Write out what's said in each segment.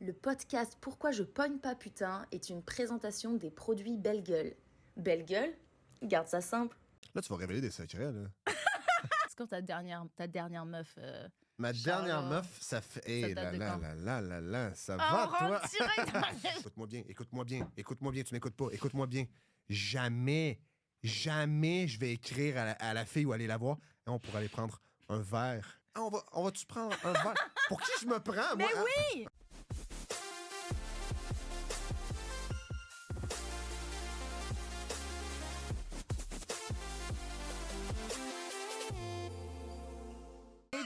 Le podcast Pourquoi je pogne pas putain est une présentation des produits Belle Gueule. Belle Gueule, garde ça simple. Là, tu vas révéler des secrets, là. C'est quand ta dernière meuf... Ma dernière meuf, ça fait... Hé, date de là, ça va, toi? Rentre direct dans la- Écoute-moi bien, tu m'écoutes pas, écoute-moi bien. Jamais je vais écrire à la fille ou aller la voir. Et on pourra aller prendre un verre. Ah, on va-tu prendre un verre? Pour qui je me prends, moi? Mais oui!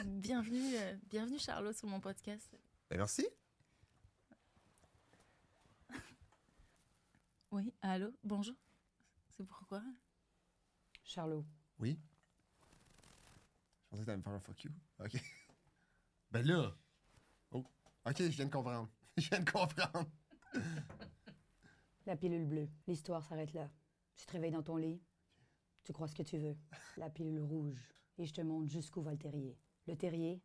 Bienvenue Charlot sur mon podcast. Ben, merci. Oui, allô, bonjour. C'est pourquoi? Charlot. Oui? Je pensais que t'allais me faire un fuck you. OK. Ben là... Oh. OK, je viens de comprendre. La pilule bleue. L'histoire s'arrête là. Tu te réveilles dans ton lit. Tu crois ce que tu veux. La pilule rouge. Et je te montre jusqu'où va le terrier. Le terrier,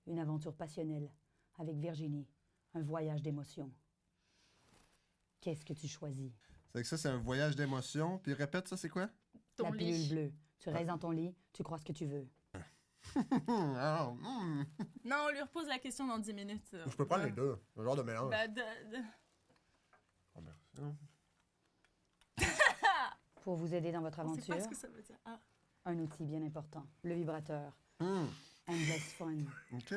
une aventure passionnelle. Avec Virginie. Un voyage d'émotions. Qu'est-ce que tu choisis? C'est que ça, c'est un voyage d'émotion. Puis répète, ça, c'est quoi? Ton La pilule lit. bleue. Tu restes dans ton lit. Tu crois ce que tu veux. Alors, Non, on lui repose la question dans 10 minutes. Je peux prendre les deux. Un genre de mélange. Oh, merci. Pour vous aider dans votre On sait aventure, pas ce que ça veut dire. Ah. un outil bien important. Le vibrateur. Endless Fun. OK.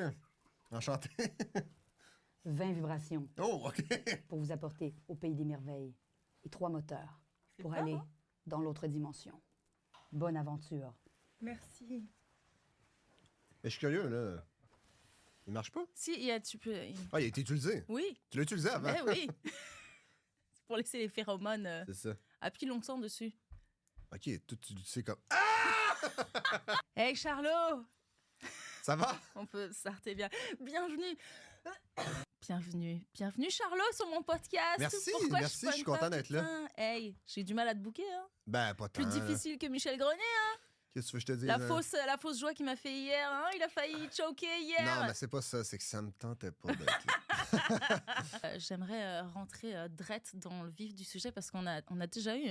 Enchanté. 20 vibrations Oh, OK. pour vous apporter au pays des merveilles. Et 3 moteurs pour pas aller bon. dans l'autre dimension. Bonne aventure. Merci. Mais je suis curieux, là. Il marche pas? Si, tu peux... Ah, il a été utilisé. Oui, Tu l'as utilisé avant. ben oui. C'est pour laisser les phéromones. C'est ça. Appuie longtemps dessus. OK, tout, tu sais comme... Ah! Hey Charlot! Ça va? On peut s'arrêter bien. Bienvenue Charlot sur mon podcast. Merci, Pourquoi merci, pogne je suis content pas, d'être là. putain? Hey, j'ai du mal à te bouquer, hein. Ben, pas tant. Plus difficile que Michel Grenier, hein. Qu'est-ce que tu veux que je te dise? La fausse joie qu'il m'a fait hier, hein. Il a failli choquer hier. Non, mais c'est pas ça, c'est que ça me tentait pas d'être là. J'aimerais rentrer direct dans le vif du sujet parce qu'on a déjà eu...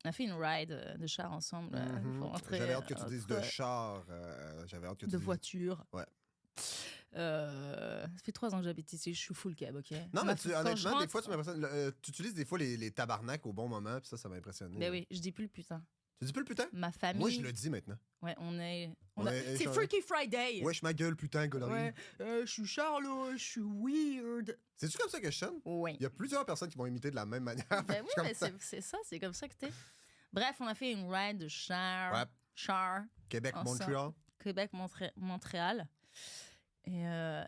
on a fait une ride de char ensemble. Pour rentrer, J'avais hâte que tu dises de entre- char. J'avais hâte que tu de dises... voiture. Ouais. Ça fait 3 ans que j'habite ici, je suis full cab, ok? Non, mais Quand je honnêtement, rentre- des fois, tu m'impressionnes. Tu utilises des fois les tabarnaks au bon moment, puis ça m'a impressionné. Ben oui, je dis plus le putain. Tu dis plus le putain? Ma famille. Moi, je le dis maintenant. Ouais, on est. Ouais, C'est genre- Freaky Friday! Wesh, ma gueule, putain, gaulerie. Ouais, je suis Charlot, je suis weird. C'est-tu comme ça que je sonne? Oui. Il y a plusieurs personnes qui m'ont imité de la même manière. Ben oui, Comme mais ça. c'est ça, c'est comme ça que t'es. Bref, on a fait une ride de char. Ouais. Char. Québec, Ensemble. Montréal. Québec, Montréal. Et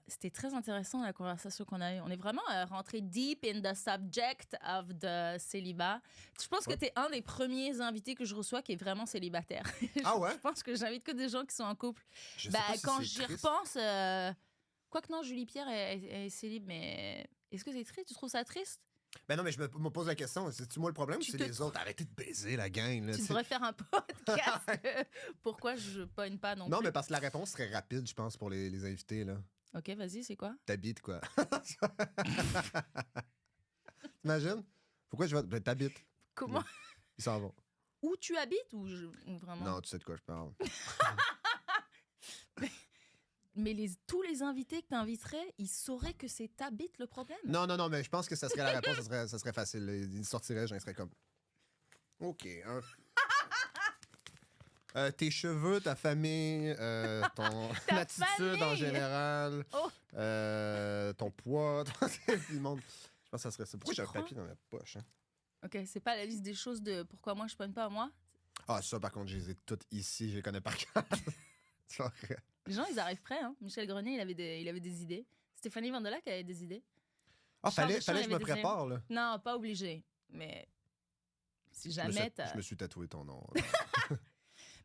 c'était très intéressant la conversation qu'on a eue. On est vraiment rentré deep in the subject of the célibat. Je pense que t'es un des premiers invités que je reçois qui est vraiment célibataire. Ah ouais? Je pense que j'invite que des gens qui sont en couple. Je sais pas si Quand c'est j'y triste. repense, quoique non, Julie Pierre est célib, mais est-ce que c'est triste? Tu trouves ça triste? Ben non, mais je me pose la question. C'est-tu moi le problème ou Tu c'est te- les autres? Arrêtez de baiser la gang. Là, Tu tu sais. devrais faire un podcast. Pourquoi je pogne pas non, Non, plus? mais parce que la réponse serait rapide, je pense, pour les invités. Là. Ok, vas-y, c'est quoi? T'habites, quoi. T'imagines? Pourquoi je vais... Ben, t'habites. Comment? Ils s'en vont. Où tu habites ou vraiment? Non, tu sais de quoi je parle. Mais tous les invités que t'inviterais, ils sauraient que c'est ta bite le problème. Non, mais je pense que ça serait la réponse, ça serait facile. là. Ils sortiraient, j'en serais comme... OK. Tes cheveux, ta famille, ton Ta attitude en famille! général, Oh! ton poids, le monde. Je pense que ça serait ça. Pourquoi Tu j'ai un crois? papier dans la poche? Hein? Ok, c'est pas la liste des choses de pourquoi moi je pogne pas à moi. Ah, ça, par contre, je les ai toutes ici, je les connais par cœur. C'est vrai. Les gens, ils arrivent prêts. Hein. Michel Grenier, il avait des idées. Stéphanie Vandelac avait des idées. Ah, Charles fallait Deschamps, que il je me avait des prépare, là. Non, pas obligé. Mais si Je me jamais suis- je me suis tatoué ton nom.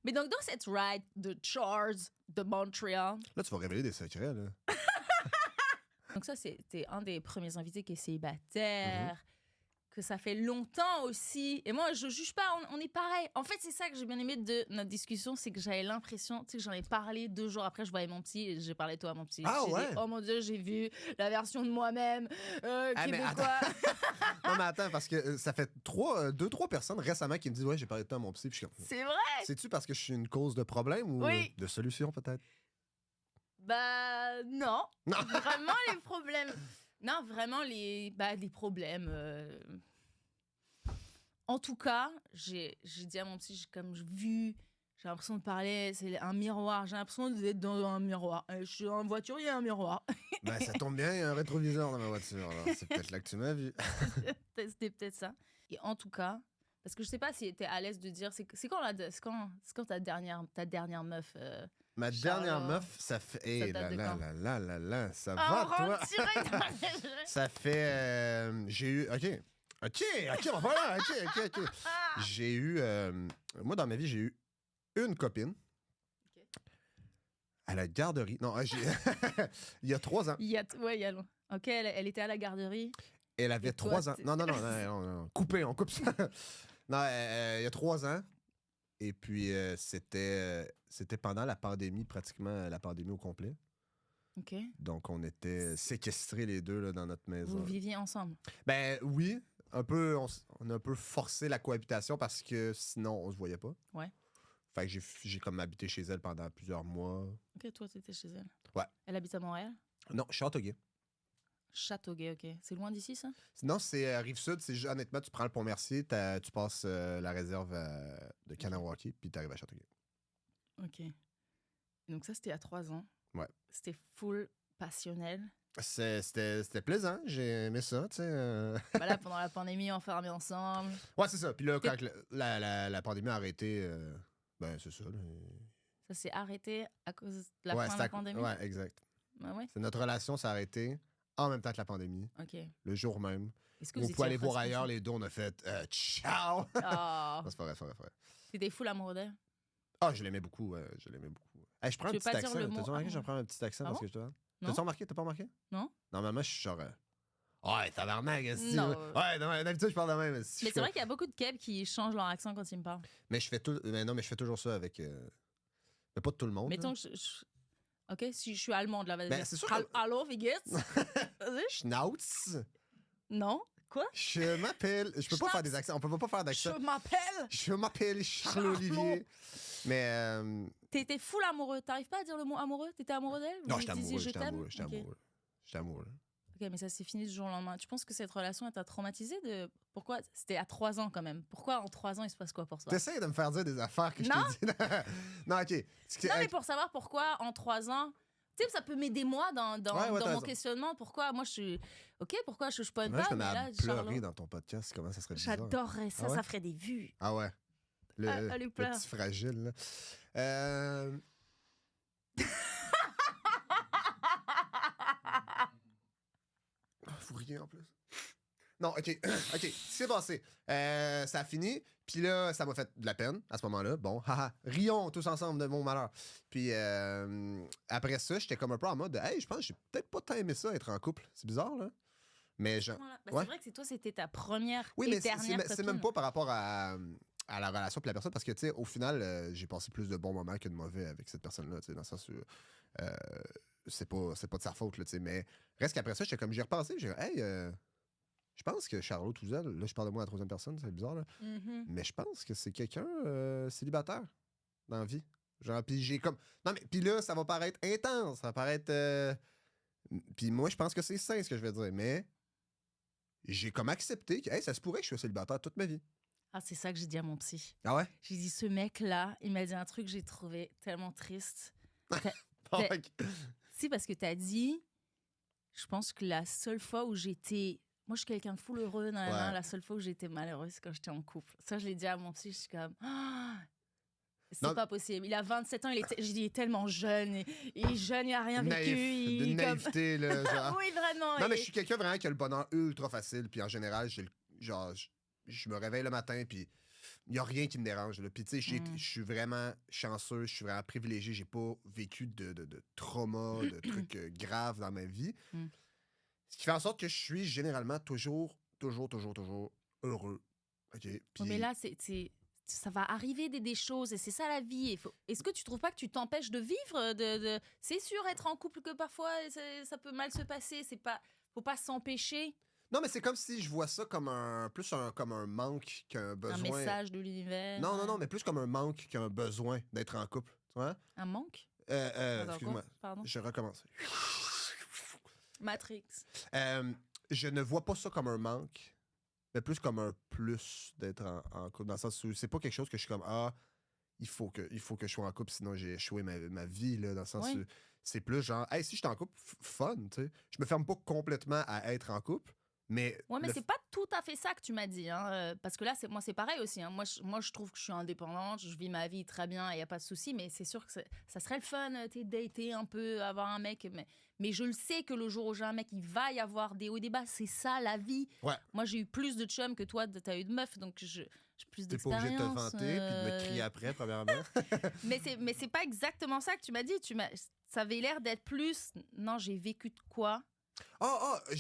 Mais donc, dans cette ride de Charles de Montréal, Là, tu vas révéler des secrets, là. donc ça, c'était un des premiers invités qui est célibataire. que ça fait longtemps aussi. Et moi, je juge pas, on est pareil. En fait, c'est ça que j'ai bien aimé de notre discussion, c'est que j'avais l'impression, tu sais, que j'en ai parlé 2 jours après, je voyais mon psy et j'ai parlé toi à mon psy. Ah J'ai ouais? dit, oh mon Dieu, j'ai vu la version de moi-même Ah, mais québécois. Non, mais attends, parce que ça fait 2-3 personnes récemment qui me disent « Ouais, j'ai parlé de toi à mon psy. » Puis je suis comme, C'est vrai? c'est-tu parce que je suis une cause de problème ou Oui. de solution, peut-être? Bah non. Non. Vraiment les problèmes. Non, vraiment les problèmes. En tout cas, j'ai dit à mon psy, j'ai l'impression de parler, c'est un miroir. J'ai l'impression d'être dans un miroir. Je suis en voiture, il y a un miroir. Ben, ça tombe bien, il y a un rétroviseur dans ma voiture. Alors, c'est peut-être là que tu m'as vu. C'était peut-être ça. Et en tout cas, parce que je sais pas si t'es à l'aise de dire, c'est quand ta dernière meuf. Ma Charlotte. dernière meuf, ça fait. Ça Hé date de quand? là, ça Ah, on va, toi? rentre direct dans Ça fait. J'ai eu. OK, on va pas là. OK. J'ai eu. Moi, dans ma vie, j'ai eu une copine. Ok. À la garderie. Non, il y a 3 ans. il y a long. Ok, elle était à la garderie. Elle avait Et toi, 3 ans. Non. Coupé, on coupe ça. Non, il y a 3 ans. Et puis, c'était pendant la pandémie, pratiquement la pandémie au complet. Ok. Donc, on était séquestrés les deux là, dans notre maison. Vous viviez ensemble. Ben oui, un peu, on a un peu forcé la cohabitation parce que sinon, on se voyait pas. Ouais. Fait que j'ai comme habité chez elle pendant plusieurs mois. Ok, toi, t'étais chez elle. Ouais. Elle habite à Montréal? Non, Châteauguay. Châteauguay, ok. C'est loin d'ici, ça? Sinon, c'est Rive-Sud. Honnêtement, tu prends le Pont-Mercier, tu passes la réserve de Kanawaki, puis tu arrives à Châteauguay. Ok. Donc ça, c'était à 3 ans. Ouais. C'était full passionnel. C'était plaisant, j'ai aimé ça, tu sais. Bah là, pendant la pandémie, enfermés ensemble. Ouais, c'est ça. Puis là, quand la pandémie a arrêté, ben c'est ça. Là. Ça s'est arrêté à cause de la Ouais, fin de la pandémie? Ouais, exact. Ah ouais? C'est notre relation s'est arrêtée en même temps que la pandémie, Ok. le jour même. Est-ce que On vous pouvait aller étiez voir restés ailleurs, ensemble? les deux, on a fait ciao! Oh. Non, c'est pas vrai. T'étais full amoureux d'elle? Ah, je l'aimais beaucoup, je l'aimais beaucoup. Hey, je prends Tu un veux pas petit dire accent. le mot T'as-tu remarqué que je amour? prends un petit accent Ah parce bon? que je te vois? Non. T'as-tu remarqué? T'as pas remarqué? Non? Normalement, je suis genre. Ouais, tabarnak, est-ce Non. Ouais, non, d'habitude, je parle de même. Mais c'est vrai qu'il y a beaucoup de Keb qui changent leur accent quand ils me parlent. Mais je fais toujours ça avec. Mais pas de tout le monde. Mettons là. que ok, si je suis allemande, là, vas-y. Ben, c'est sûr que- Allô, wie geht's? Vas-y. Schnauz. Non? Quoi? Je m'appelle. Je peux pas Schnauz. faire des accents. On peut pas faire d'accent. Je m'appelle. Je m'appelle Charles-Olivier. Mais. T'étais full amoureux. T'arrives pas à dire le mot amoureux? T'étais amoureux d'elle? Non, Vous j'étais disiez amoureux. je J'étais t'aime? amoureux. J'étais Ok. amoureux. J'étais amoureux. Ok, mais ça s'est fini du jour au lendemain. Tu penses que cette relation, elle t'a traumatisé de. Pourquoi? C'était à 3 ans quand même. Pourquoi en 3 ans, il se passe quoi pour toi? T'essayes de me faire dire des affaires que je Non. t'ai dit. Non, ok. Non, mais pour savoir pourquoi en 3 ans. Tu sais, ça peut m'aider moi dans Ouais, dans t'as mon raison. questionnement. Pourquoi moi je suis. Ok, pourquoi je pointe Moi, je pas, me mais mets là, à pleurer Charlotte, dans ton podcast. Comment ça serait bizarre? j'adorerais ça. Ah ouais? Ça ferait des vues. Ah ouais. Allez, Le pleure. petit fragile, là. Faut rien en plus. Non, ok. Ok, ce qui s'est passé. Ça a fini, puis là, ça m'a fait de la peine à ce moment-là. Bon, haha, rions tous ensemble de mon malheur. Puis après ça, j'étais comme un peu en mode, hey, je pense que j'ai peut-être pas tant aimé ça être en couple. C'est bizarre, là. Mais je... Voilà. Bah, Ouais. C'est vrai que toi, c'était ta première Oui, et mais dernière c'est copine. même pas par rapport à la relation et la personne, parce que, tu sais, au final, j'ai passé plus de bons moments que de mauvais avec cette personne-là, tu sais, dans le sens où c'est pas de sa faute, là, tu sais, mais reste qu'après ça, j'étais comme, j'y repensé, j'ai dit, hey, je pense que Charlotte Touzel, là, je parle de moi à la troisième personne, c'est bizarre, là, Mhm. mais je pense que c'est quelqu'un célibataire dans la vie. Genre, puis j'ai comme, non, mais, puis là, ça va paraître intense, ça va paraître, puis moi, je pense que c'est sain, ce que je vais dire, mais j'ai comme accepté que, hey, ça se pourrait que je sois célibataire toute ma vie. Ah, c'est ça que j'ai dit à mon psy. Ah ouais? J'ai dit, ce mec-là, il m'a dit un truc que j'ai trouvé tellement triste. Bon, ok. Si, parce que t'as dit, je pense que la seule fois où j'étais. Moi, je suis quelqu'un de full heureux, Ouais. la seule fois où j'étais malheureuse, c'est quand j'étais en couple. Ça, je l'ai dit à mon psy, je suis comme. Ah, c'est Non. pas possible. Il a 27 ans, j'ai dit, il est tellement jeune. Il est jeune, il a rien vécu. Naïf, de il, comme- naïveté, là, genre. Oui, vraiment. Non, mais et- je suis quelqu'un vraiment qui a le bonheur ultra facile, puis en général, genre, je me réveille le matin, puis il n'y a rien qui me dérange, là. Puis, tu sais, je suis vraiment chanceux, je suis vraiment privilégié, j'ai pas vécu de trauma, de trucs graves dans ma vie. Mm. Ce qui fait en sorte que je suis généralement toujours heureux. OK? Puis... Ouais, mais là, ça va arriver des choses et c'est ça la vie. Est-ce que tu trouves pas que tu t'empêches de vivre C'est sûr, être en couple, que parfois ça peut mal se passer. Faut pas s'empêcher. Non, mais c'est comme si je vois ça comme comme un manque qu'un besoin. Un message de l'univers. Non, mais plus comme un manque qu'un besoin d'être en couple. Tu vois? Un manque? Excuse-moi. Pardon. Je recommence. Matrix. Je ne vois pas ça comme un manque, mais plus comme un plus d'être en couple. Dans le sens où c'est pas quelque chose que je suis comme il faut que je sois en couple, sinon j'ai échoué ma vie. Là, dans le sens où c'est plus genre, hey, si je suis en couple, fun, tu sais. Je me ferme pas complètement à être en couple, mais. Ouais, mais c'est pas tout à fait ça que tu m'as dit. Hein, parce que là, moi, c'est pareil aussi. Hein. Moi, je trouve que je suis indépendante, je vis ma vie très bien, il n'y a pas de souci, mais c'est sûr que ça serait le fun, dater un peu, avoir un mec. Mais je le sais que le jour où j'ai un mec, il va y avoir des hauts et des bas. C'est ça, la vie. Ouais. Moi, j'ai eu plus de chums que toi, t'as eu de meufs, donc j'ai plus T'es pas d'expérience. obligé de te vanter puis de me crier après, premièrement. mais c'est pas exactement ça que tu m'as dit. Ça avait l'air d'être plus. Non, j'ai vécu de quoi.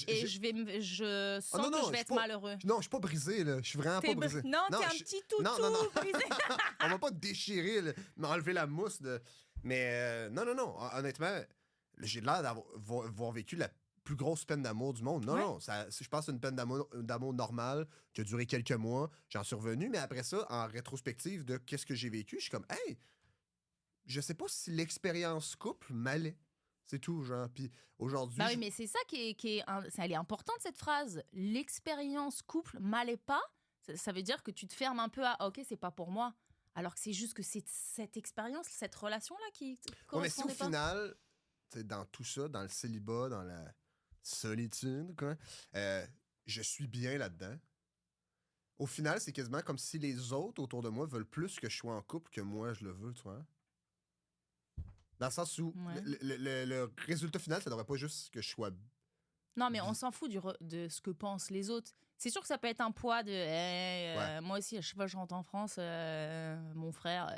Et je sens que je vais être malheureux. Non, je suis pas brisé, là. Je suis vraiment pas brisé. Non, t'es un petit toutou brisé. On va pas te déchirer, là, m'enlever la mousse. Mais non. Honnêtement, j'ai l'air d'avoir vécu la plus grosse peine d'amour du monde. Non, je pense que c'est une peine d'amour normale qui a duré quelques mois. J'en suis revenu, mais après ça, en rétrospective de qu'est-ce que j'ai vécu, je suis comme, hey, je sais pas si l'expérience couple m'allait. C'est tout, genre. Puis aujourd'hui. Bah oui, mais c'est ça elle est importante, cette phrase. L'expérience couple m'allait pas. Ça veut dire que tu te fermes un peu à OK, c'est pas pour moi. Alors que c'est juste que c'est cette expérience, cette relation-là qui correspondait mais si au pas. final, dans tout ça, dans le célibat, dans la solitude, quoi, je suis bien là-dedans. Au final, c'est quasiment comme si les autres autour de moi veulent plus que je sois en couple que moi, je le veux, tu vois. Dans le sens où le résultat final, ça devrait pas juste que je sois... Non, mais on s'en fout de ce que pensent les autres. C'est sûr que ça peut être un poids de... Moi aussi, à chaque fois que je rentre en France, mon frère...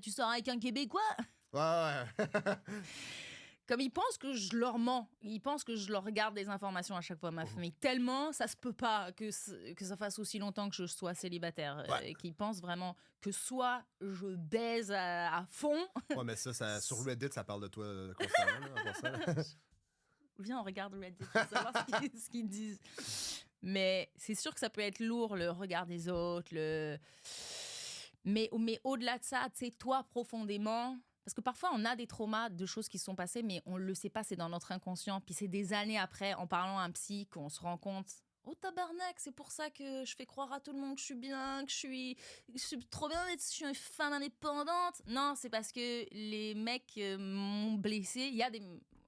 tu sors avec un Québécois? Ouais. Comme ils pensent que je leur mens. Ils pensent que je leur regarde des informations à chaque fois, ma famille. Tellement, ça se peut pas que ça fasse aussi longtemps que je sois célibataire. Et qu'ils pensent vraiment que soit je baise à fond. Ouais, mais ça sur Reddit, ça parle de toi constamment. Viens, on regarde Reddit pour savoir ce qu'ils disent. Mais c'est sûr que ça peut être lourd, le regard des autres. Mais au-delà de ça, tu sais, toi, profondément... Parce que parfois, on a des traumas de choses qui se sont passées, mais on ne le sait pas, c'est dans notre inconscient. Puis c'est des années après, en parlant à un psy, qu'on se rend compte « Oh tabarnak, c'est pour ça que je fais croire à tout le monde que je suis bien, que je suis trop bien, je suis une femme indépendante. » Non, c'est parce que les mecs m'ont blessée. Il y a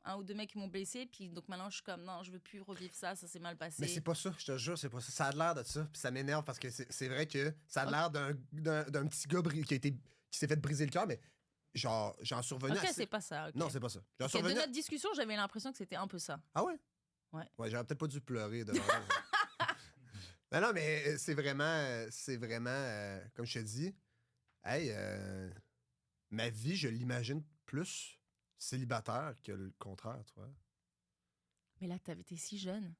un ou deux mecs qui m'ont blessée, puis donc maintenant, je suis comme « Non, je veux plus revivre ça, ça s'est mal passé. » Mais c'est pas ça, je te jure, c'est pas ça. Ça a l'air de ça, puis ça m'énerve parce que c'est vrai que ça a l'air d'un petit gars qui s'est fait briser le cœur, mais... Genre, j'en suis revenu c'est pas ça. Okay. Non, c'est pas ça. De notre discussion, j'avais l'impression que c'était un peu ça. Ah ouais? Ouais, j'aurais peut-être pas dû pleurer devant non, mais c'est vraiment comme je te dis, hey, ma vie, je l'imagine plus célibataire que le contraire, tu vois. Mais là, t'es si jeune.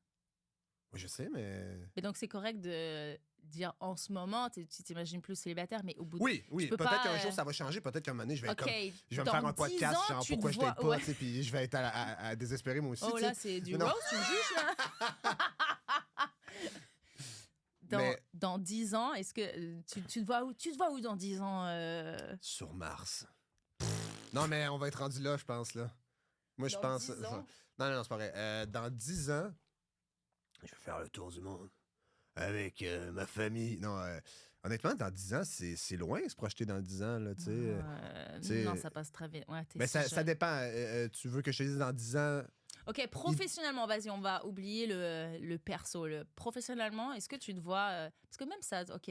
Oui, je sais, mais... Et donc, c'est correct de dire en ce moment, tu t'imagines plus célibataire, mais au bout de... Oui, peut-être qu'un jour ça va changer, peut-être qu'un moment donné, je vais me faire un podcast, genre pourquoi je t'aide pas, tu sais, puis je vais être à désespérer moi aussi. Oh là, c'est du roast, tu me juges, là? Dans 10 ans, est-ce que tu te vois où dans 10 ans? Sur Mars. Non, mais on va être rendu là, je pense, là. Moi, je pense... Non, c'est pas vrai. Dans 10 ans, je vais faire le tour du monde. Avec ma famille. Non, honnêtement, dans 10 ans, c'est loin se projeter dans 10 ans, là, tu sais. Non, ça passe très vite. Ouais, mais ça dépend. Tu veux que je te dise dans 10 ans... OK, professionnellement, vas-y, on va oublier le perso. Professionnellement, est-ce que tu te vois... parce que même ça, OK.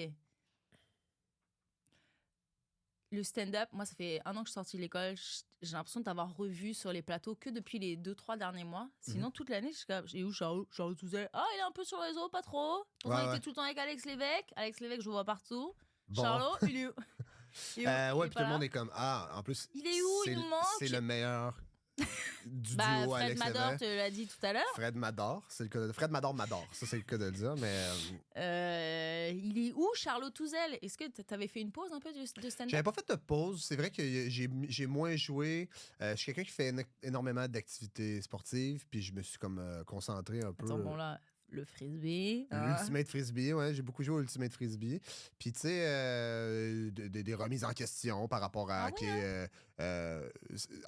Le stand-up, moi, ça fait 1 an que je suis sortie de l'école. J'ai l'impression de t'avoir revu sur les plateaux que depuis les 2-3 derniers mois. Sinon, toute l'année, je suis comme, j'ai où Charles Touzet? Ah, il est un peu sur le réseau, pas trop. Pourtant, il était tout le temps avec Alex Lévesque. Alex Lévesque, je le vois partout. Bon. Charlot, il est où? Ouais, puis tout le monde est comme, en plus... Il est où? Il nous manque? C'est le meilleur du Bah, duo Fred Alex Mador Lévesque. te l'a dit tout à l'heure. Fred Mador, c'est le cas de... Fred Mador Mador, ça c'est le cas de le dire, mais Il est où, Charlot Touzel? Est-ce que t'avais fait une pause un peu de stand-up? j'avais pas fait de pause. C'est vrai que j'ai moins joué. Je suis quelqu'un qui fait énormément d'activités sportives, puis je me suis comme concentré un peu. Attends, bon là, le frisbee. Hein? L'Ultimate Frisbee, ouais, j'ai beaucoup joué au Ultimate Frisbee. Puis, tu sais, des remises en question par rapport à. Ah ouais,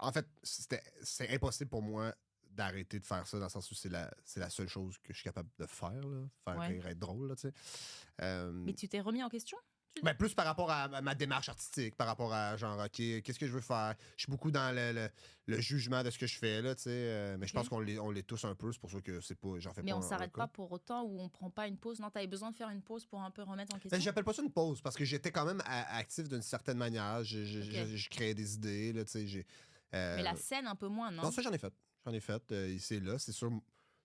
En fait, c'est impossible pour moi d'arrêter de faire ça dans le sens où c'est la seule chose que je suis capable de faire, là. Faire Ouais. rire, être drôle, là, tu sais. Mais tu t'es remis en question? Ben, plus par rapport à ma démarche artistique, par rapport à genre, OK, qu'est-ce que je veux faire? Je suis beaucoup dans le jugement de ce que je fais, là, tu sais. Mais je pense qu'on l'est tous un peu, c'est pour ça que c'est pas, j'en fais Mais pas on un s'arrête cas. pas pour autant ou on prend pas une pause? Non, t'avais besoin de faire une pause pour un peu remettre en Ben, question? j'appelle pas ça une pause parce que j'étais quand même actif d'une certaine manière. Ok. Je créais des idées, là, tu sais. Mais la scène, un peu moins, non? Non, ça, j'en ai fait. J'en ai fait. Ici et là, c'est sûr.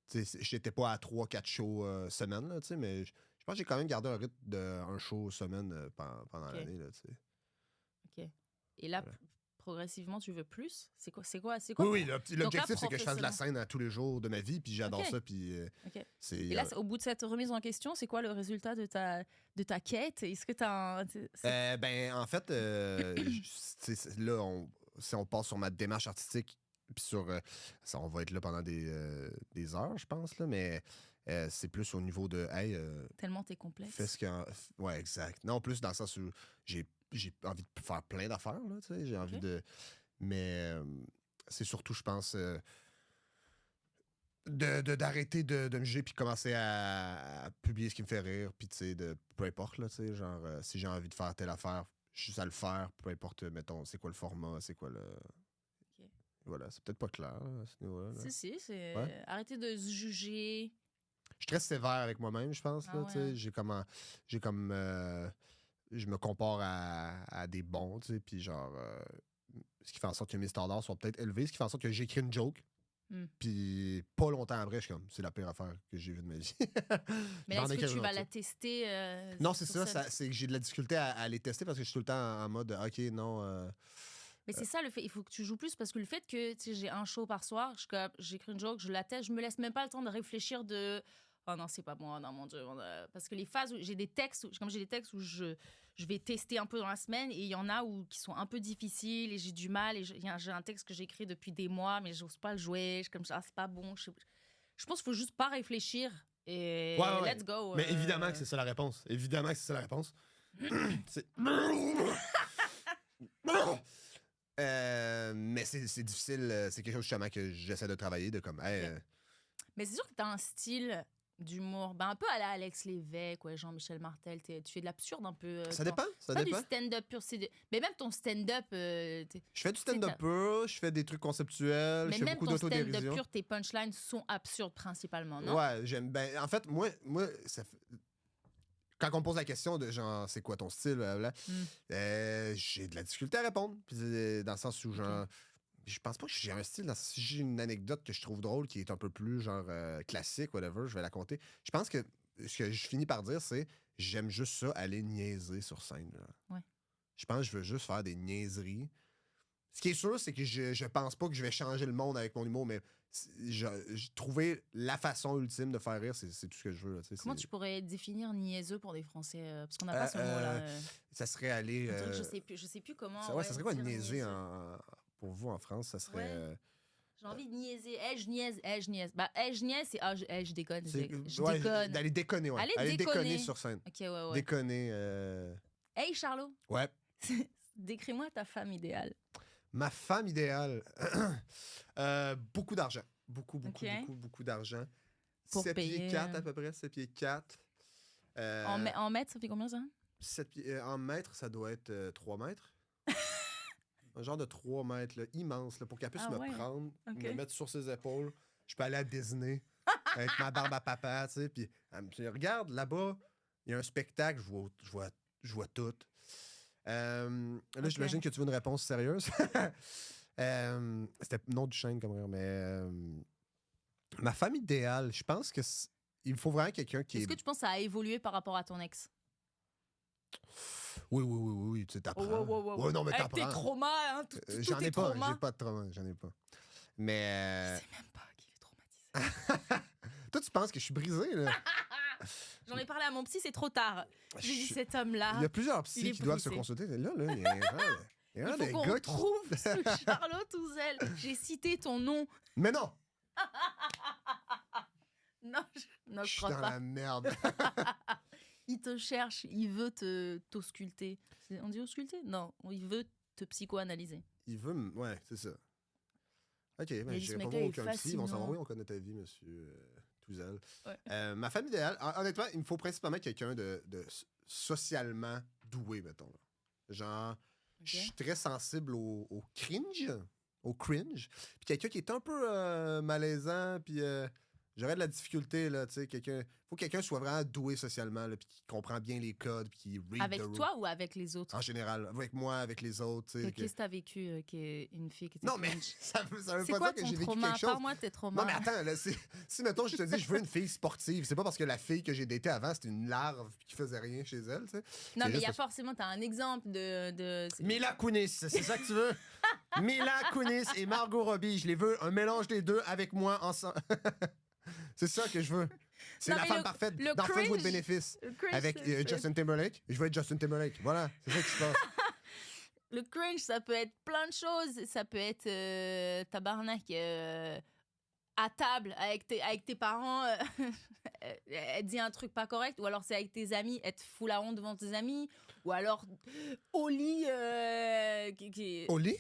Tu sais, j'étais pas à 3-4 shows semaine, là, tu sais, mais je pense que j'ai quand même gardé un rythme d'un show semaine pendant Ok. l'année, là, tu sais. Ok. Et là, Voilà. progressivement, tu veux plus? C'est quoi? Oui, oui, l'objectif, là, c'est que je fasse de la scène à tous les jours de ma vie, puis j'adore Ok. ça, puis Ok. c'est... Et là, au bout de cette remise en question, c'est quoi le résultat de ta quête? Est-ce que t'as un... ben, en fait, là, si on passe sur ma démarche artistique, puis sur... ça, on va être là pendant des heures, je pense, là, mais c'est plus au niveau de... Hey, Tellement t'es complexe. fais ce que... Ouais, exact. Non, plus dans le sens où j'ai envie de faire plein d'affaires, là, tu sais, j'ai envie de... Mais c'est surtout, je pense... d'arrêter de me juger puis commencer à publier ce qui me fait rire puis tu sais peu importe là tu sais genre si j'ai envie de faire telle affaire juste à le faire peu importe mettons c'est quoi le format c'est quoi le Ok. voilà c'est peut-être pas clair là, à ce niveau-là là. Si, c'est... Ouais. Arrêter de se juger. Je suis très sévère avec moi-même je pense Ah là ouais, tu sais hein. j'ai comme je me compare à des bons tu sais puis genre ce qui fait en sorte que mes standards sont peut-être élevés ce qui fait en sorte que j'écris une joke. Puis pas longtemps après, je suis comme, c'est la pire affaire que j'ai vue de ma vie. Mais J'en est-ce ai que quelques tu vas autres, la tester? non, c'est sur ça, scène? c'est que j'ai de la difficulté à les tester parce que je suis tout le temps en mode, OK, non. Mais c'est ça le fait, il faut que tu joues plus parce que le fait que tu sais, j'ai un show par soir, j'écris une joke, je la teste, je me laisse même pas le temps de réfléchir de oh non, c'est pas bon, oh non mon Dieu, parce que les phases où j'ai des textes, comme j'ai des textes où je vais tester un peu dans la semaine et il y en a qui sont un peu difficiles et j'ai du mal et j'ai un texte que j'écris depuis des mois mais j'ose pas le jouer, je suis comme ça, c'est pas bon, je pense qu'il faut juste pas réfléchir et Ouais. let's go. Mais évidemment que c'est ça la réponse. Évidemment que c'est ça la réponse. C'est- mais c'est difficile. C'est quelque chose justement que j'essaie de travailler, de comme, hey, Ok. Mais c'est sûr que t'as un style d'humour, ben un peu à la Alex Lévesque, ouais, Jean-Michel Martel, tu fais de l'absurde un peu. ça dépend, ça pas dépend. du stand-up pur, mais même ton stand-up, Je fais du tu sais, stand-up pur, je fais des trucs conceptuels, mais je fais même beaucoup ton stand-up d'autodérision. pur, tes punchlines sont absurdes principalement, non? Ouais, j'aime. Ben, en fait, moi quand on me pose la question de genre, c'est quoi ton style, blablabla, j'ai de la difficulté à répondre. Puis, dans le sens où, genre, je pense pas que j'ai un style. Si j'ai une anecdote que je trouve drôle qui est un peu plus, genre, classique, whatever, je vais la compter. Je pense que ce que je finis par dire, c'est j'aime juste ça, aller niaiser sur scène. Là. Ouais. Je pense que je veux juste faire des niaiseries. Ce qui est sûr, c'est que je pense pas que je vais changer le monde avec mon humour, mais trouver la façon ultime de faire rire, c'est tout ce que je veux. Là, Comment tu pourrais définir niaiseux pour des Français? Parce qu'on n'a pas ce mot-là. Ça serait aller. On dirait que je sais plus comment. Ça serait quoi dire niaiser pour vous en France? Ça serait. Ouais. J'ai envie de niaiser. Je niaise. Bah, je niaise, c'est je déconne. Je ouais, déconne. d'aller déconner, ouais. Allez déconner. sur scène. Ok, ouais. Déconner. Hey, Charlot, Ouais. décris-moi ta femme idéale. Ma femme idéale. Beaucoup d'argent. Beaucoup Ok. d'argent. Pour 7 payer, pieds 4 à peu près, 7 pieds 4. En mètres, ça fait combien ça? 7 pieds, en mètres, ça doit être 3 mètres. Un genre de 3 mètres, là, immense, là, pour qu'elle puisse Ah me ouais. prendre, Ok. me mettre sur ses épaules. Je peux aller à Disney avec ma barbe à papa, tu sais. Puis elle me dit, regarde, là-bas, il y a un spectacle, je vois tout. Là, Ok. j'imagine que tu veux une réponse sérieuse. C'était nom du chêne comme rire, mais ma femme idéale, je pense que il faut vraiment quelqu'un qui Est-ce que tu penses que ça a évolué par rapport à ton ex? Oui, tu sais, t'apprends. Oh, wow. Ouais, non, mais Avec tes t'apprends. traumas, hein, J'en tous tes ai pas, traumas. j'ai pas de trauma, j'en ai pas. Mais. Je sais même pas qui est traumatisé. Toi, tu penses que je suis brisé, là? J'en ai parlé à mon psy, c'est trop tard. J'ai dit, Je- cet homme-là. Il y a plusieurs il psys est qui doivent se brisé. consulter. Là, il y a un rang, il y a un Il faut des qu'on gars qui. retrouve ce Charlotte Ouzel. J'ai cité ton nom. Mais non! Non, je Je suis crois dans pas. la merde. Il te cherche, il veut t'ausculter. On dit ausculter? Non, il veut te psychoanalyser. Il veut me. Ouais, c'est ça. OK, Il a ben, dit, je ce pas mec-là voir est aucun psy. Ils vont savoir, fascinant. oui, on connaît ta vie, monsieur Touzel. Ouais. Ma famille idéale, honnêtement, il me faut principalement quelqu'un de socialement doué, mettons. Là. Genre, je suis très sensible au cringe. Au cringe. Puis quelqu'un qui est un peu malaisant, puis j'aurais de la difficulté, là, tu sais, faut que quelqu'un soit vraiment doué socialement, là, puis qui comprend bien les codes, puis qui read Avec the room. toi ou avec les autres? En général, avec moi, avec les autres, tu sais. Qu'est-ce que t'as vécu qui est une fille qui était Non, mais cringe? ça veut C'est pas quoi dire que ton j'ai vécu trauma? quelque chose. Parle-moi de tes traumas. Non, mais attends, là, si mettons, je te dis, je veux une fille sportive, c'est pas parce que la fille que j'ai datée avant, c'était une larve qui faisait rien chez elle, tu sais. non, c'est mais il juste y a parce- forcément, t'as un exemple de... Mila Kunis, c'est ça que tu veux? Mila Kunis et Margot Robbie, je les veux, un mélange des deux avec moi ensemble. C'est ça que je veux. C'est Non, la mais femme le- parfaite le dans Friends with cringe- Benefits. Le cringe, Avec Justin Timberlake. Je veux être Justin Timberlake. Voilà, c'est ça qui se passe. Le cringe, ça peut être plein de choses. Ça peut être tabarnak à table avec tes parents. Elle dit un truc pas correct. Ou alors c'est avec tes amis. Elle te fout la honte devant tes amis. Ou alors au lit. Au lit?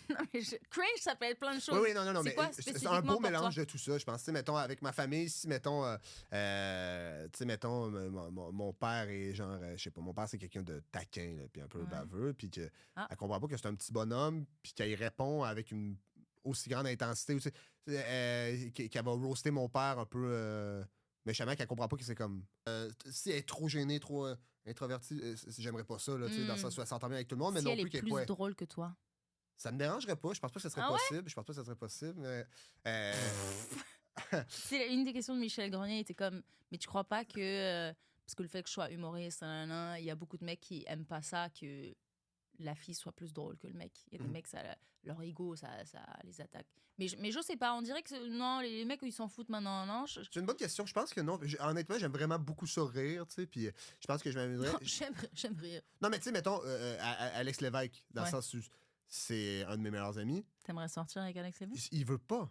Non, mais cringe, ça peut être plein de choses. Oui, non, C'est mais quoi c'est un spécifiquement beau pour mélange toi? de tout ça. Je pense, tu sais, mettons, avec ma famille, si, mettons, tu sais, mettons, mon père est genre, je sais pas, mon père, c'est quelqu'un de taquin, là, puis un peu Ouais. baveux, puis qu'elle comprend pas que c'est un petit bonhomme, puis qu'elle y répond avec une aussi grande intensité, ou, tu sais, qu'elle va roaster mon père un peu méchamment, qu'elle comprend pas que c'est comme... si elle est trop gênée, trop introvertie, j'aimerais pas ça, là, tu sais, dans le sens où elle s'entend bien avec tout le monde, mais Si non elle plus est qu'elle plus est pas... drôle que toi. Ça me dérangerait pas. Je pense pas que ça serait Ah ouais? possible. Je pense pas que ça serait possible. Mais, C'est une des questions de Michel Grenier était comme, mais tu crois pas que parce que le fait que je sois humoriste, nanana, il y a beaucoup de mecs qui aiment pas ça que la fille soit plus drôle que le mec. Il y a des mecs, leur ego, ça les attaque. Mais je sais pas, on dirait que non, les mecs ils s'en foutent maintenant. Non, c'est une bonne question. Je pense que non. Honnêtement, j'aime vraiment beaucoup ça rire, tu sais. Puis je pense que je m'amuserais. j'aime rire. Non, mais tu sais, mettons, Alex Lévesque, dans Ouais. le sens où c'est un de mes meilleurs amis. T'aimerais sortir avec Alex Lévesque? Il veut pas.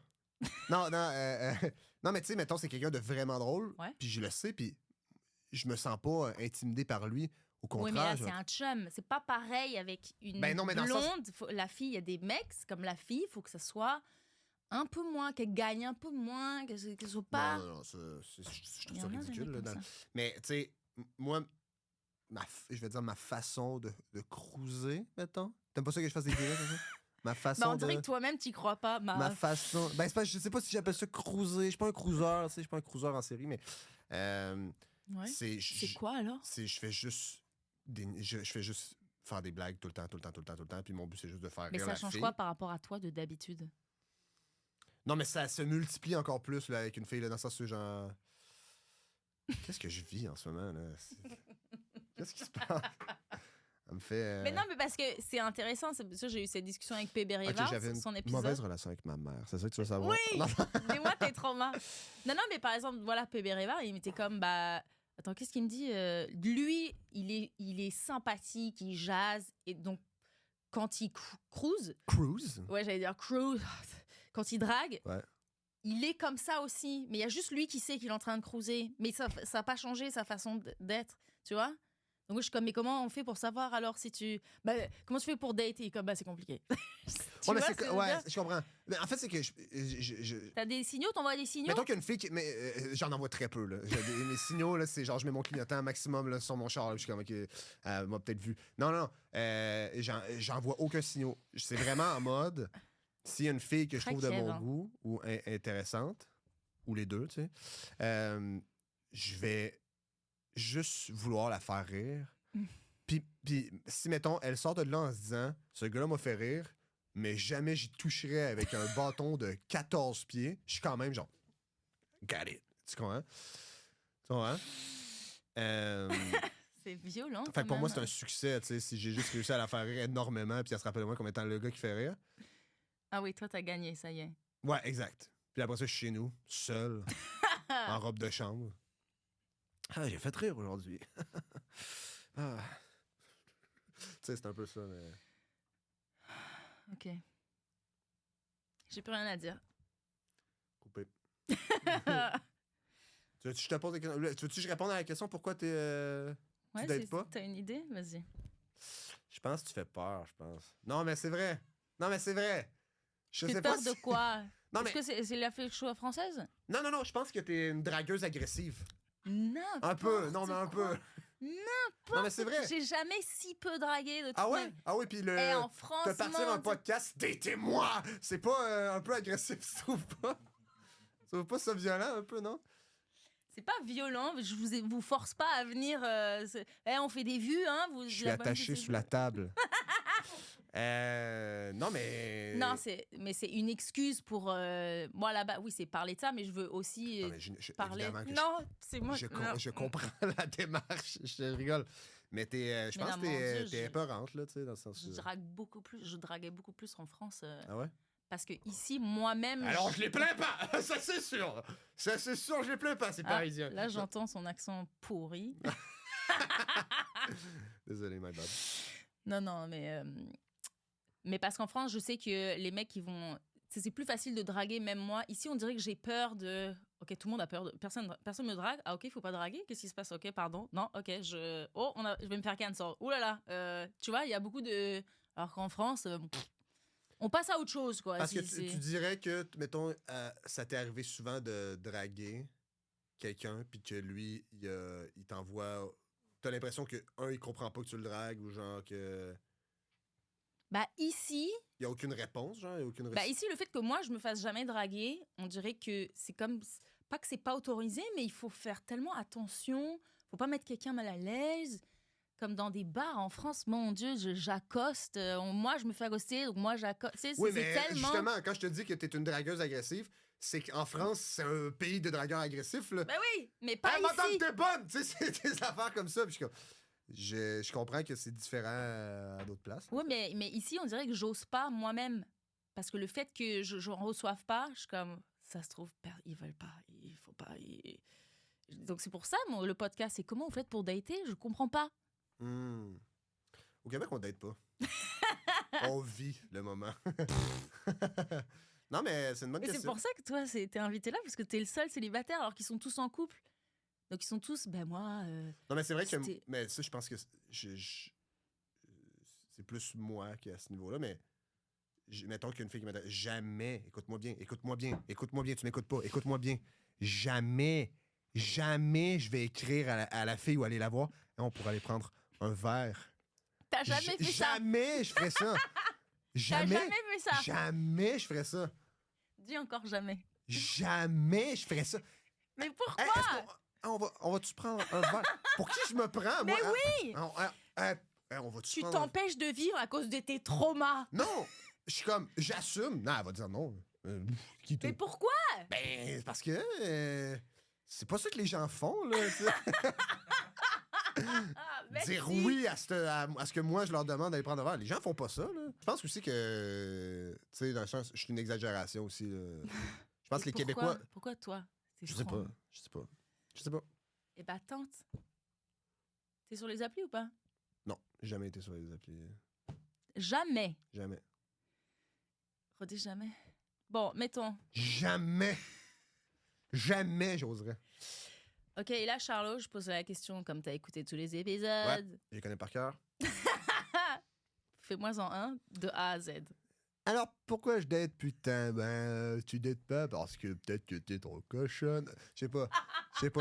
non, non, mais tu sais, mettons, c'est quelqu'un de vraiment drôle. Ouais. Puis je le sais, puis je me sens pas intimidé par lui. Au Oui, mais là, contraire. c'est un chum. C'est pas pareil avec une Ben non, mais dans le sens- blonde. La fille, il y a des mecs, c'est comme la fille, il faut que ça soit un peu moins, qu'elle gagne un peu moins, qu'elle soit pas... Non, je Il trouve y ça en a des ridicule. mecs Là, comme ça. Mais, tu sais, moi, je vais dire ma façon de cruiser, mettons. T'aimes pas ça que je fasse des guillemets comme ça? Ma façon Ben, on dirait de... que toi-même, t'y crois pas. Ma façon... Ben, c'est pas, je sais pas si j'appelle ça cruiser. Je suis pas un cruiseur, tu sais, je suis pas un cruiseur en série, mais... Ouais. c'est C'est quoi, alors? je fais juste... je fais juste faire des blagues tout le temps, puis mon but, c'est juste de faire Mais rire ça la change fille. quoi par rapport à toi de d'habitude? Non, mais ça se multiplie encore plus là, avec une fille, là, dans le sens où genre... Qu'est-ce que je vis en ce moment, là? Qu'est-ce qui se passe? Ça me fait... Mais non, mais parce que c'est intéressant. C'est pour ça que j'ai eu cette discussion avec Pébé Ok, Rivard, j'avais son une épisode. mauvaise relation avec ma mère. C'est ça que tu veux savoir? Oui! Non. Dis-moi tes traumas. Non, mais par exemple, voilà, Pébé Rivard, il était comme, bah... Attends, qu'est-ce qu'il me dit? Lui, il est sympathique, il jase, et donc, quand il cruise, Cruise? ouais, j'allais dire cruise, quand il drague, Ouais. il est comme ça aussi. Mais il y a juste lui qui sait qu'il est en train de cruiser. Mais ça n'a pas changé sa façon d'être, tu vois? Donc, moi, je suis comme, mais comment on fait pour savoir alors si tu. Bah, comment tu fais pour date? Et comme, bah, c'est compliqué. Tu Ouais, mais vois c'est ce que je veux ouais, dire? je comprends. Mais en fait, c'est que T'as des signaux? T'envoies des signaux? mettons qu'il y a une fille qui. Mais j'en envoie très peu, là. Mes signaux, là, c'est genre, je mets mon clignotant maximum là, sur mon char. Là, je suis comme, OK, m'a peut-être vu. Non. J'en vois aucun signal. C'est vraiment en mode, s'il y a une fille que je Très trouve de Kiev, mon hein. goût ou intéressante, ou les deux, tu sais, je vais juste vouloir la faire rire. Puis si, mettons, elle sort de là en se disant, ce gars-là m'a fait rire, mais jamais j'y toucherais avec un bâton de 14 pieds, je suis quand même genre, got it. Tu comprends? Tu comprends? C'est violent. Fait quand que pour moi, même. c'est un succès, tu sais, si j'ai juste réussi à la faire rire énormément, puis elle se rappelle de moi comme étant le gars qui fait rire. Ah oui, toi, t'as gagné, ça y est. Ouais, exact. Puis après ça, je suis chez nous, seul, en robe de chambre. Ah, j'ai fait rire aujourd'hui. Ah. Tu sais, c'est un peu ça, mais... OK. J'ai plus rien à dire. Coupé. Je te pose des questions. Tu veux-tu que je réponde à la question pourquoi tu dates pas? T'as une idée? Vas-y. Je pense que tu fais peur, je pense. Non, mais c'est vrai. Non, mais c'est vrai. Je Fais sais peur pas de si... quoi? Non, Est-ce mais... que c'est la choix française? Non, je pense que t'es une dragueuse agressive. N'importe Un peu, non, mais un quoi. peu. N'importe Non, mais c'est vrai. J'ai jamais si peu dragué de toute Ah ma ouais? vie. Ah oui, puis Et en France, te partir un podcast, datez-moi! C'est pas un peu agressif, tu trouves pas? Tu trouves pas ça violent un peu, non? c'est pas violent, je vous force pas à venir. On fait des vues, hein. Je suis attaché sous la table. Non, mais... Non, mais c'est une excuse pour moi là-bas. Oui, c'est parler de ça, mais je veux aussi Non, mais parler. évidemment que Non, c'est moi. je comprends la démarche, je rigole. Mais je Mais pense non, que mon Dieu, t'es épeurante, là, tu sais, dans le sens où... Je draguais beaucoup plus en France. Ah ouais? Parce que ici, moi-même. Alors, je les plains pas! Ça, c'est sûr! Ça, c'est sûr, je les plains pas, c'est parisien. Là, j'entends son accent pourri. Désolé, my bad. Non, mais parce qu'en France, je sais que les mecs qui vont. C'est plus facile de draguer, même moi. Ici, on dirait que j'ai peur de. Ok, tout le monde a peur de. Personne me drague. Ah, ok, il faut pas draguer. Qu'est-ce qui se passe? Ok, pardon. Non, ok, je vais me faire cancel. Ouh là là. Tu vois, il y a beaucoup de. Alors qu'en France, on passe à autre chose, quoi. Parce que tu dirais que, mettons, ça t'est arrivé souvent de draguer quelqu'un, puis que lui, il t'envoie. T'as l'impression que, il comprend pas que tu le dragues, ou genre que. Bah, ici. Il y a aucune réponse, genre, il y a aucune Bah, ici, le fait que moi, je me fasse jamais draguer, on dirait que c'est comme. Pas que c'est pas autorisé, mais il faut faire tellement attention. Faut pas mettre quelqu'un mal à l'aise. Comme dans des bars en France, mon Dieu, j'accoste. Moi, je me fais accoster, donc moi, j'accoste. Oui, mais tellement... justement, quand je te dis que t'es une dragueuse agressive, c'est qu'en France, c'est un pays de dragueurs agressifs, là. Ben oui, mais pas Ah, madame, ici. t'es bonne! Tu sais, c'est des affaires comme ça. Puis je comprends que c'est différent à d'autres places. Oui, mais ici, on dirait que j'ose pas moi-même. Parce que le fait que je n'en reçoive pas, je suis comme, ça se trouve, ils veulent pas, il faut pas. Donc c'est pour ça, le podcast, c'est comment vous faites pour dater? Je comprends pas. Au Québec, on date pas. On vit le moment. Non, mais c'est une bonne Mais question. c'est pour ça que toi, t'es invité là, parce que t'es le seul célibataire, alors qu'ils sont tous en couple. Donc ils sont tous, ben moi. Non, mais c'est vrai que. Mais ça, je pense que c'est plus moi qui est à ce niveau-là, mais. Mettons qu'une fille qui m'a dit jamais, écoute-moi bien, tu m'écoutes pas, écoute-moi bien. Jamais je vais écrire à la fille ou aller la voir. On pourrait aller prendre un verre. T'as jamais fait ça? Jamais je ferais ça. Jamais. T'as jamais fait ça? Jamais je ferais ça. Dis encore jamais. Jamais je ferais ça. Mais pourquoi? On va-tu prendre un verre? Pour qui je me prends, moi? Mais oui! On va-tu Tu prendre t'empêches de vivre à cause de tes traumas. Non! Je suis comme, j'assume. Non, elle va dire non. Qui Mais pourquoi? Ben, parce que c'est pas ça que les gens font, là. Dire oui à ce que moi, je leur demande d'aller prendre un verre. Les gens font pas ça, là. Je pense aussi que, tu sais, dans le sens, je suis une exagération aussi, là. Je pense que les Québécois... Pourquoi toi? Je sais pas. Eh ben, tente. T'es sur les applis ou pas? Non, j'ai jamais été sur les applis. Jamais. Jamais. Redis jamais. Bon, mettons. Jamais j'oserais. OK, et là, Charlot, je pose la question comme t'as écouté tous les épisodes. Ouais, je les connais par cœur. Fais-moi en un de A à Z. Alors, pourquoi je date, putain? Ben, tu dates pas parce que peut-être que t'es trop cochonne. Je sais pas.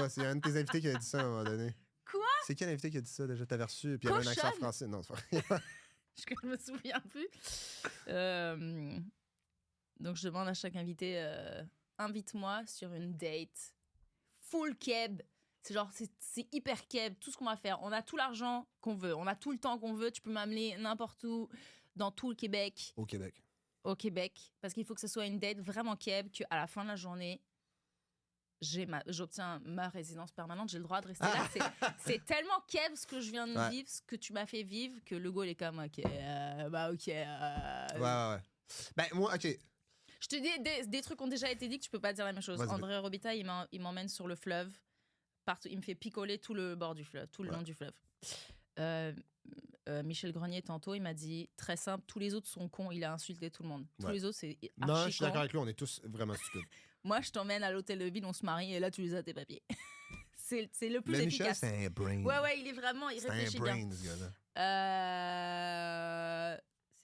C'est un de tes invités qui a dit ça à un moment donné. Quoi? C'est quel invité qui a dit ça déjà? T'avais reçu, puis il y avait un accent français. Non, c'est pas vrai. Je me souviens plus. Donc, je demande à chaque invité, invite-moi sur une date full keb. C'est genre, c'est hyper keb, tout ce qu'on va faire. On a tout l'argent qu'on veut, on a tout le temps qu'on veut. Tu peux m'amener n'importe où, dans tout le Québec. Au Québec. Au Québec. Parce qu'il faut que ce soit une date vraiment keb, qu'à la fin de la journée, j'obtiens ma résidence permanente, j'ai le droit de rester là. C'est tellement keb ce que je viens de vivre, ce que tu m'as fait vivre, que le goal est comme, ok, bah ok. Ouais. Ben, moi, ok. Je te dis, des trucs ont déjà été dit que tu peux pas dire la même chose. Vas-y. André Robitaille, il m'emmène sur le fleuve. Partout, il me fait picoler tout le bord du fleuve, tout le long du fleuve. Michel Grenier, tantôt, il m'a dit, très simple, tous les autres sont cons, il a insulté tout le monde. Tous Ouais. les autres, c'est Non, archi je suis d'accord con. avec lui, on est tous vraiment stupides. Moi, je t'emmène à l'hôtel de ville, on se marie, et là, tu les as tes papiers. c'est le plus Mais Michel, efficace. c'est un brain. Ouais, il est vraiment, il C'est un réfléchit bien. brain, ce gars-là.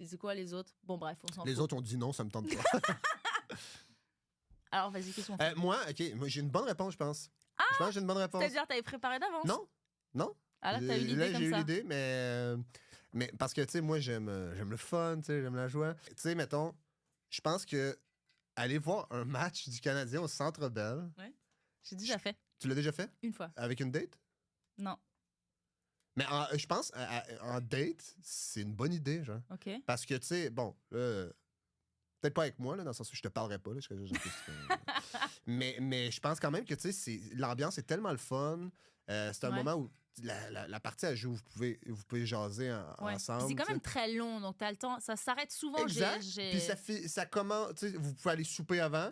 C'est quoi les autres? Bon, bref, on s'en fout. Les autres ont dit non, ça me tente pas. Alors, vas-y, qu'est-ce qu'on fait? Moi, j'ai une bonne réponse, je pense. Je pense que j'ai une bonne réponse. C'est-à-dire, t'avais préparé d'avance? Non. Ah là, t'as eu l'idée comme J'ai eu ça. l'idée, mais parce que, tu sais, moi, j'aime le fun, tu sais, j'aime la joie. Tu sais, mettons, je pense que aller voir un match du Canadien au Centre Bell, J'ai déjà fait, tu l'as déjà fait? une fois. Avec une date? Non, Mais je pense, en date, c'est une bonne idée, genre. ok. Parce que, tu sais, bon, peut-être pas avec moi, là, dans le sens où je te parlerai pas, là, je serais juste mais je pense quand même que, tu sais, l'ambiance est tellement le fun. C'est un Ouais. moment où la partie à jouer, vous pouvez jaser Ouais. ensemble. C'est quand tu sais. même très long, donc t'as le temps. Ça s'arrête souvent. Exact. j'ai- Puis ça commence, tu sais, vous pouvez aller souper avant.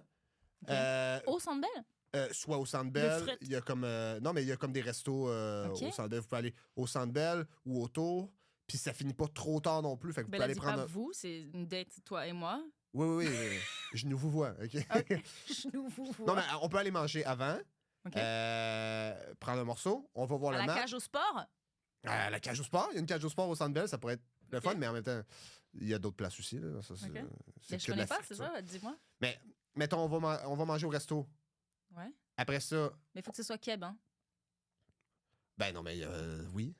Ok. Au Centre Bell? Soit au Centre De Bell, frites. il y a comme non mais il y a comme des restos Ok. au Centre Bell, vous pouvez aller au Centre Bell ou autour, puis ça finit pas trop tard non plus, fait que vous Ben pouvez là, aller dis prendre pas un... vous, c'est une date, toi et moi. Oui, je nous vous vois, OK. Ok. Je nous vous vois. Non mais on peut aller manger avant. Ok. Prendre un morceau, on va voir À le la match. cage au sport? À la cage au sport, il y a une cage au sport au Centre Bell, ça pourrait être le Ok. fun, mais en même temps, il y a d'autres places aussi là, ça, Ok. c'est Mais que je de connais la pas, c'est friture. ça? Dis-moi. Mais mettons on va manger au resto. Ouais. Après ça, Mais il faut que ce soit Keb, hein. ben non, mais oui.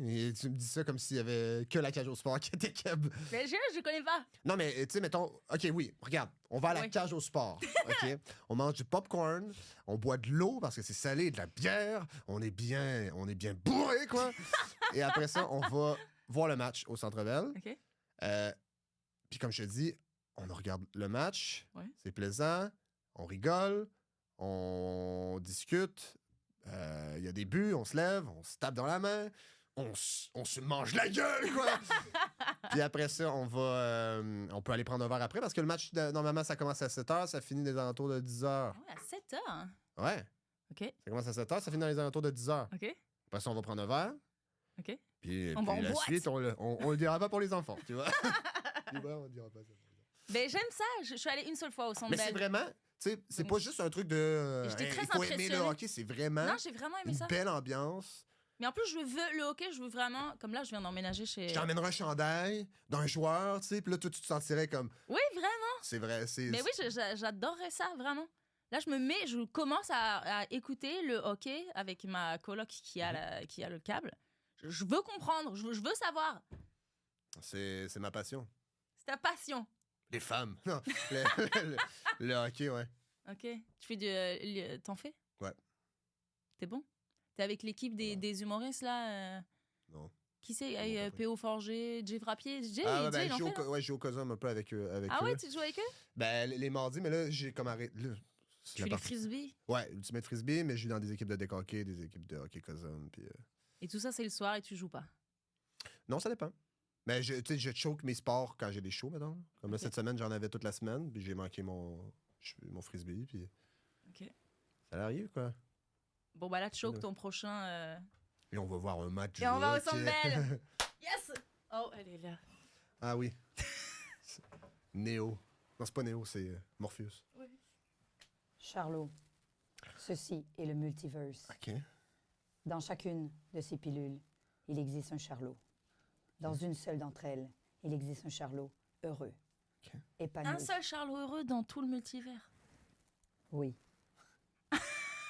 Et tu me dis ça comme s'il y avait que la cage au sport qui était keb. Mais je connais pas. Non, mais tu sais, mettons, OK, oui, regarde, on va à la Oui. cage au sport, OK? On mange du popcorn, on boit de l'eau parce que c'est salé, de la bière, on est bien bourré, quoi. Et après ça, on va voir le match au Centre Bell. Ok. Puis comme je te dis, on regarde le match, Ouais. c'est plaisant, on rigole, on discute, il y a des buts, on se lève, on se tape dans la main, on se mange la gueule, quoi! Puis après ça, on peut aller prendre un verre après, parce que le match, normalement, ça commence à 7h, ça finit des alentours de 10h. Ah ouais, à 7 heures. Hein. Ouais, Ok. ça commence à 7h, ça finit dans les alentours de 10h. Ok. Après ça, on va prendre un verre, Ok. puis On va en la boîte. suite, on le dira pas pour les enfants, tu vois? Tu vois, on le dira pas ça. Ben, j'aime ça. Je suis allée une seule fois au Centre Mais c'est Bell. vraiment, tu sais, c'est pas juste un truc de. J'étais très il faut aimer le impressionnée. hockey, c'est vraiment Non, j'ai vraiment aimé une ça. belle ambiance. Mais en plus, le hockey, je veux vraiment. Comme là, je viens d'emménager chez. Je t'emmènerai un chandail d'un joueur, tu sais, puis là, toi, tu te sentirais comme. Oui, vraiment. C'est vrai, c'est. Mais oui, j'adorerais ça, vraiment. Là, je commence à écouter le hockey avec ma coloc qui a le câble. Je veux comprendre, je veux savoir. C'est ma passion. C'est ta passion. Les femmes. Non, le hockey, ouais. Ok. Tu fais t'en fais? Ouais. T'es bon? T'es avec l'équipe des humoristes, là? Non. Qui c'est? Non, Hey, pas pris. P.O. Forger, Jay Frappier? Jay, Ah, ouais, Jay, ben, il en fait, là? je joue au Cosum un peu avec eux. Ah ouais, tu joues avec eux? Ben, les mardis, mais là, j'ai comme arrêté. Là, c'est Tu la fais les partie- frisbee? Ouais, Ultimate Frisbee, mais je joue dans des équipes de deck hockey, des équipes de hockey Cosum, puis. Et tout ça, c'est le soir et tu joues pas? Non, ça dépend. Mais tu sais, je choke mes sports quand j'ai des shows, maintenant. Comme là, Ok. cette semaine, j'en avais toute la semaine, puis j'ai manqué mon frisbee, puis Ok. ça arrive, quoi. Bon, bah là, tu choques Ouais. ton prochain... Et on va voir un match. Et on va au hockey. Centre Bell. Yes! Oh, elle est là. Ah oui. Néo. Non, c'est pas Néo, c'est Morpheus. Charlot, ceci est le multiverse. OK. Dans chacune de ces pilules, il existe un Charlot. Dans une seule d'entre elles, il existe un Charlot heureux, Ok. épanoui. Un seul Charlot heureux dans tout le multivers. Oui.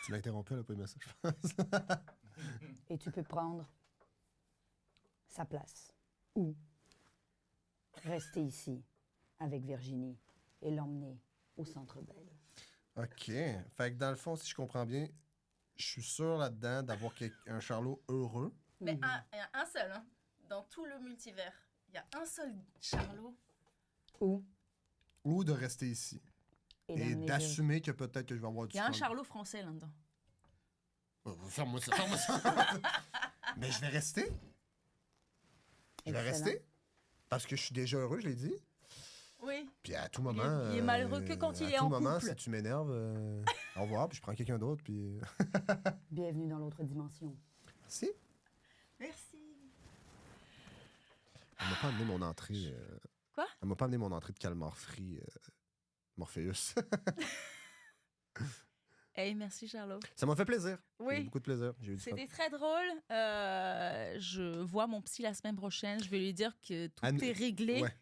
Tu l'as interrompu, elle a pas aimé ça, je pense. Et tu peux prendre sa place. Ou rester ici avec Virginie et l'emmener au Centre Bell. OK. Fait que dans le fond, si je comprends bien, je suis sûr là-dedans d'avoir un Charlot heureux. Mais Mhm. un seul, hein. Dans tout le multivers. Il y a un seul Charlot. Ou Ou de rester ici. et Et d'emmener d'assumer que peut-être que je vais avoir du Il y a un fun. Charlot français là-dedans. Ferme-moi ça, ferme-moi ça. Mais je vais rester. Je vais Excellent. rester. Parce que je suis déjà heureux, je l'ai dit. Oui. Puis Puis à tout moment... Il est malheureux que quand il est en À tout moment, couple. si tu m'énerves, au revoir, puis je prends quelqu'un d'autre, puis... Bienvenue dans l'autre dimension. Si, Merci. elle m'a pas amené mon entrée... Quoi? Elle m'a pas amené mon entrée de calmar frit Morpheus. Hey, merci, Charlot. Ça m'a fait plaisir. J'ai eu Oui, beaucoup de plaisir. J'ai eu du fun. c'était très drôle. Je vois mon psy la semaine prochaine. Je vais lui dire que tout Anne- est réglé. Ouais.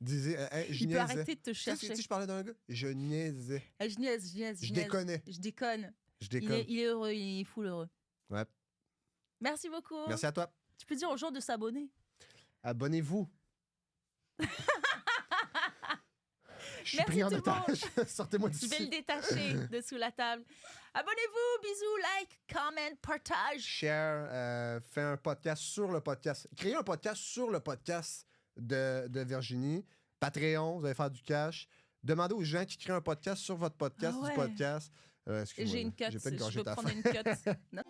Disais, je Il peut niaisais. arrêter de te Tu sais, chercher. si je parlais d'un gars, je niaisais. Je niaise, je niaise, Je niaise. déconnais. Je déconne. Je Il déconne. est heureux, il est full heureux. Ouais. Merci beaucoup. Merci à toi. Tu peux dire aux gens de s'abonner. Abonnez-vous. Je suis Merci pris en tout le monde. otage. Sortez-moi Je vais le d'ici. détacher de sous la table. Abonnez-vous, bisous, like, comment, partage. Share, fais un podcast sur le podcast. Créez un podcast sur le podcast de Virginie. Patreon, vous allez faire du cash. Demandez aux gens qui créent un podcast sur votre podcast, Ah ouais. du podcast. Excuse-moi, J'ai une cut. j'ai fait une Je gorgée veux de ta prendre fin. une cut. Non.